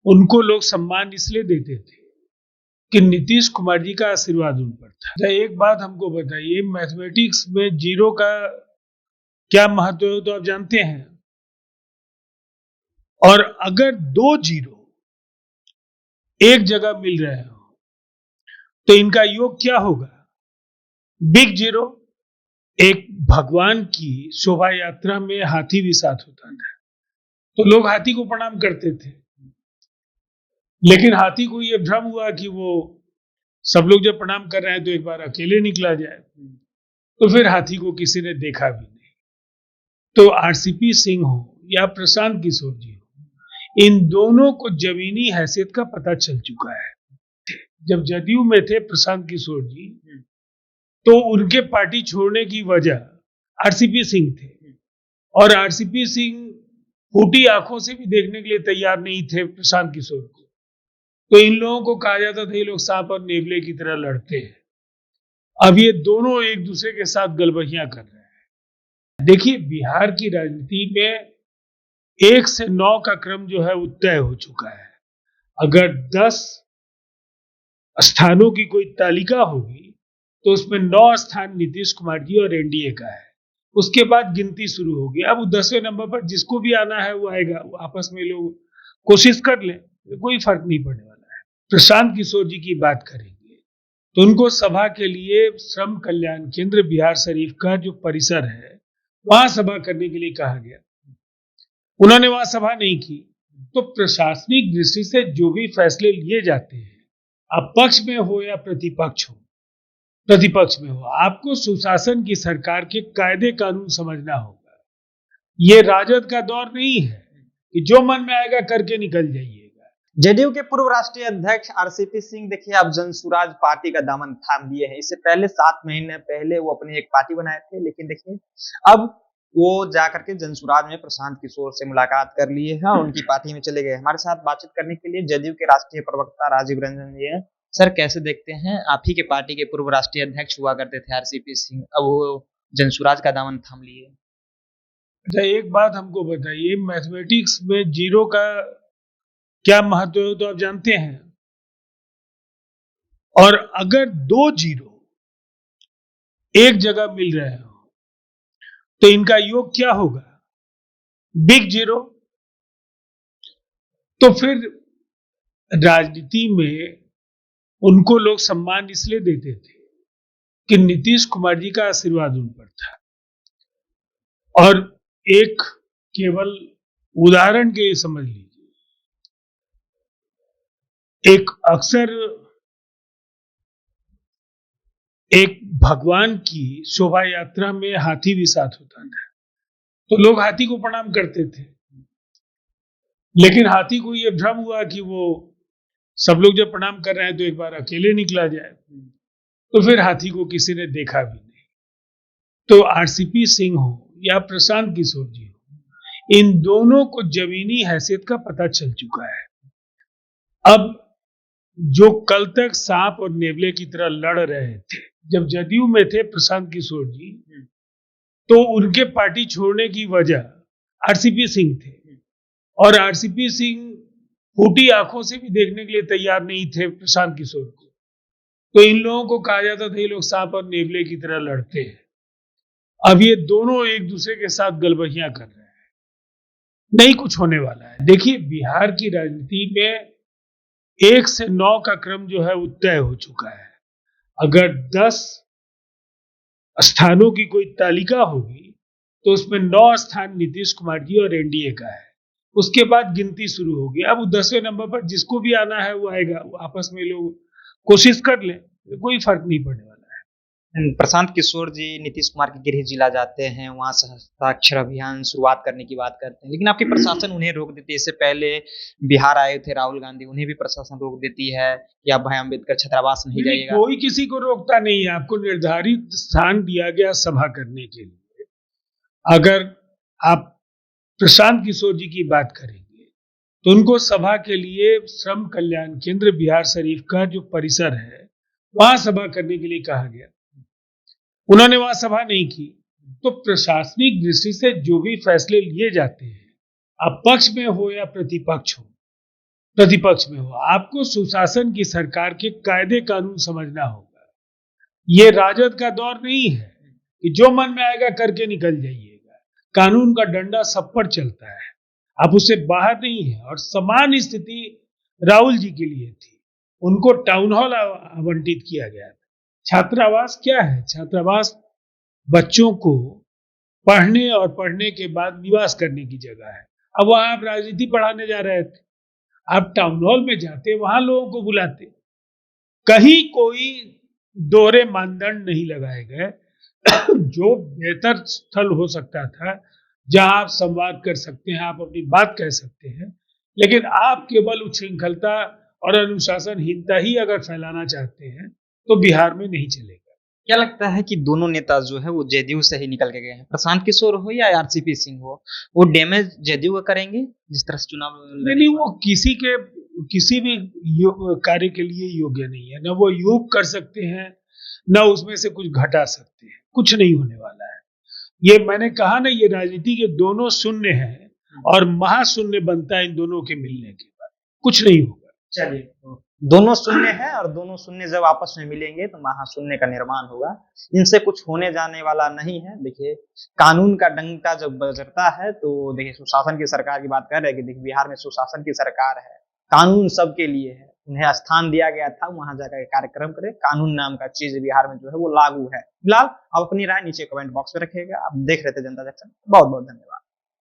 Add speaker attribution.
Speaker 1: उनको लोग सम्मान इसलिए देते थे कि नीतीश कुमार जी का आशीर्वाद उन पर था। अच्छा, एक बात हमको बताइए, मैथमेटिक्स में जीरो का क्या महत्व है तो आप जानते हैं। और अगर दो जीरो एक जगह मिल रहे हो तो इनका योग क्या होगा? Big zero. एक भगवान की शोभा यात्रा में हाथी भी साथ होता था, तो लोग हाथी को प्रणाम करते थे। लेकिन हाथी को यह भ्रम हुआ कि वो सब लोग जब प्रणाम कर रहे हैं तो एक बार अकेले निकला जाए, तो फिर हाथी को किसी ने देखा भी नहीं। तो आरसीपी सिंह हो या प्रशांत किशोर जी हो, इन दोनों को जमीनी हैसियत का पता चल चुका है। जब जदयू में थे प्रशांत किशोर जी, तो उनके पार्टी छोड़ने की वजह आरसीपी सिंह थे, और आरसीपी सिंह फूटी आंखों से भी देखने के लिए तैयार नहीं थे प्रशांत किशोर को। तो इन लोगों को कहा जाता था ये लोग सांप और नेवले की तरह लड़ते हैं। अब ये दोनों एक दूसरे के साथ गलबहियां कर रहे हैं। देखिए, बिहार की राजनीति में 1 से 9 का क्रम जो है वो तय हो चुका है। अगर 10 स्थानों की कोई तालिका होगी तो उसमें 9 स्थान नीतीश कुमार जी और एनडीए का है। उसके बाद गिनती शुरू होगी। अब 10वें नंबर पर जिसको भी आना है वो आएगा, वो आपस में लोग कोशिश कर लें, कोई फर्क नहीं पड़ने वाला है। प्रशांत किशोर जी की बात करेंगे तो उनको सभा के लिए श्रम कल्याण केंद्र बिहार शरीफ का जो परिसर है वहां सभा करने के लिए कहा गया। उन्होंने वहां सभा नहीं की। तो प्रशासनिक दृष्टि से जो भी फैसले लिए जाते हैं, आप पक्ष में हो या प्रतिपक्ष में हो, आपको सुशासन की सरकार के कायदे कानून समझना होगा। ये राजद का दौर नहीं है कि जो मन में आएगा करके निकल जाइएगा।
Speaker 2: जेडीयू के पूर्व राष्ट्रीय अध्यक्ष आरसीपी सिंह देखिए अब जनसुराज पार्टी का दामन थाम लिए हैं। इससे पहले 7 महीने पहले वो अपनी एक पार्टी बनाए थे, लेकिन देखिए अब वो जाकर के जनसुराज में प्रशांत किशोर से मुलाकात कर लिए हैं और उनकी पार्टी में चले गए। हमारे साथ बातचीत करने के लिए जेडीयू के राष्ट्रीय प्रवक्ता राजीव रंजन जी हैं। सर, कैसे देखते हैं, आप ही के पार्टी के पूर्व राष्ट्रीय अध्यक्ष हुआ करते थे आरसीपी सिंह, अब वो जनसुराज का दामन थाम लिए।
Speaker 1: अच्छा, एक बात हमको बताइए, मैथमेटिक्स में जीरो का क्या महत्व है तो आप जानते हैं। और अगर दो जीरो एक जगह मिल रहे हो तो इनका योग क्या होगा? Big zero. तो फिर राजनीति में उनको लोग सम्मान इसलिए देते थे कि नीतीश कुमार जी का आशीर्वाद उन पर था। और एक केवल उदाहरण के लिए समझ लीजिए, एक अक्सर एक भगवान की शोभा यात्रा में हाथी भी साथ होता था, तो लोग हाथी को प्रणाम करते थे। लेकिन हाथी को यह भ्रम हुआ कि वो सब लोग जब प्रणाम कर रहे हैं तो एक बार अकेले निकला जाए, तो फिर हाथी को किसी ने देखा भी नहीं। तो आरसीपी सिंह हो या प्रशांत किशोर जी हो, इन दोनों को जमीनी हैसियत का पता चल चुका है। अब जो कल तक सांप और नेवले की तरह लड़ रहे थे, जब जदयू में थे प्रशांत किशोर जी, तो उनके पार्टी छोड़ने की वजह आरसीपी सिंह थे, और आरसीपी सिंह फूटी आंखों से भी देखने के लिए तैयार नहीं थे प्रशांत किशोर को। तो इन लोगों को कहा जाता था ये लोग सांप और नेवले की तरह लड़ते हैं। अब ये दोनों एक दूसरे के साथ गलबहियां कर रहे हैं। नहीं कुछ होने वाला है। देखिए, बिहार की राजनीति में 1 से 9 का क्रम जो है वो तय हो चुका है। अगर 10 स्थानों की कोई तालिका होगी तो उसमें 9 स्थान नीतीश कुमार जी और एनडीए का है। उसके बाद गिनती शुरू होगी। अब 10वें नंबर पर जिसको भी आना है वो आएगा, वो आपस में लोग कोशिश कर लें, कोई फर्क नहीं पड़ने वाला है।
Speaker 2: प्रशांत किशोर जी नीतीश कुमार के गृह जिला जाते हैं, वहां से हस्ताक्षर अभियान शुरुआत करने की बात करते हैं, लेकिन आपकी प्रशासन उन्हें रोक देती है। इससे पहले बिहार आए थे राहुल गांधी, उन्हें भी प्रशासन रोक देती है कि आप भाई अम्बेडकर छात्रावास नहीं जाइएगा।
Speaker 1: कोई किसी को रोकता नहीं है। आपको निर्धारित स्थान दिया गया सभा करने के लिए। अगर आप प्रशांत किशोर जी की बात करेंगे तो उनको सभा के लिए श्रम कल्याण केंद्र बिहार शरीफ का जो परिसर है वहां सभा करने के लिए कहा गया। उन्होंने वहां सभा नहीं की। तो प्रशासनिक दृष्टि से जो भी फैसले लिए जाते हैं, आप पक्ष में हो या प्रतिपक्ष में हो, आपको सुशासन की सरकार के कायदे कानून समझना होगा। ये राजद का दौर नहीं है कि जो मन में आएगा करके निकल जाइएगा। कानून का डंडा सब पर चलता है, आप उससे बाहर नहीं है। और समान स्थिति राहुल जी के लिए थी, उनको टाउन हॉल आवंटित किया गया था। छात्रावास क्या है? छात्रावास बच्चों को पढ़ने और पढ़ने के बाद निवास करने की जगह है। अब वहां आप राजनीति पढ़ाने जा रहे थे, आप टाउन हॉल में जाते, वहां लोगों को बुलाते। कहीं कोई दोहरे मानदंड नहीं लगाए गए। जो बेहतर स्थल हो सकता था, जहां आप संवाद कर सकते हैं, आप अपनी बात कह सकते हैं, लेकिन आप केवल उच्छृंखलता और अनुशासनहीनता ही अगर फैलाना चाहते हैं तो बिहार में नहीं चलेगा।
Speaker 2: क्या लगता है कि दोनों नेता जो है वो जेडीयू से ही निकल के गए हैं? प्रशांत किशोर हो या आरसीपी सिंह हो, वो डैमेज जेडीयू का करेंगे जिस तरह से चुनाव
Speaker 1: नहीं, वो किसी भी कार्य के लिए योग्य नहीं है। न वो योग कर सकते हैं, न उसमें से कुछ घटा सकते हैं। कुछ नहीं होने वाला है। ये मैंने कहा ना, ये राजनीति के दोनों शून्य हैं और महाशून्य बनता है इन दोनों के मिलने के बाद। कुछ नहीं होगा।
Speaker 2: चलिए, दोनों शून्य है और दोनों शून्य जब आपस में मिलेंगे तो महाशून्य का निर्माण होगा। इनसे कुछ होने जाने वाला नहीं है। देखिए, कानून का डंका जब बजता है तो देखिए, सुशासन की सरकार की बात कर रहे हैं कि देखिए बिहार में सुशासन की सरकार है, कानून सबके लिए है, उन्हें स्थान दिया गया था, वहां जाकर कार्यक्रम करे। कानून नाम का चीज बिहार में जो है वो लागू है। फिलहाल आप अपनी राय नीचे कमेंट बॉक्स में रखिएगा। आप देख रहे थे जनता जंक्शन। बहुत बहुत धन्यवाद।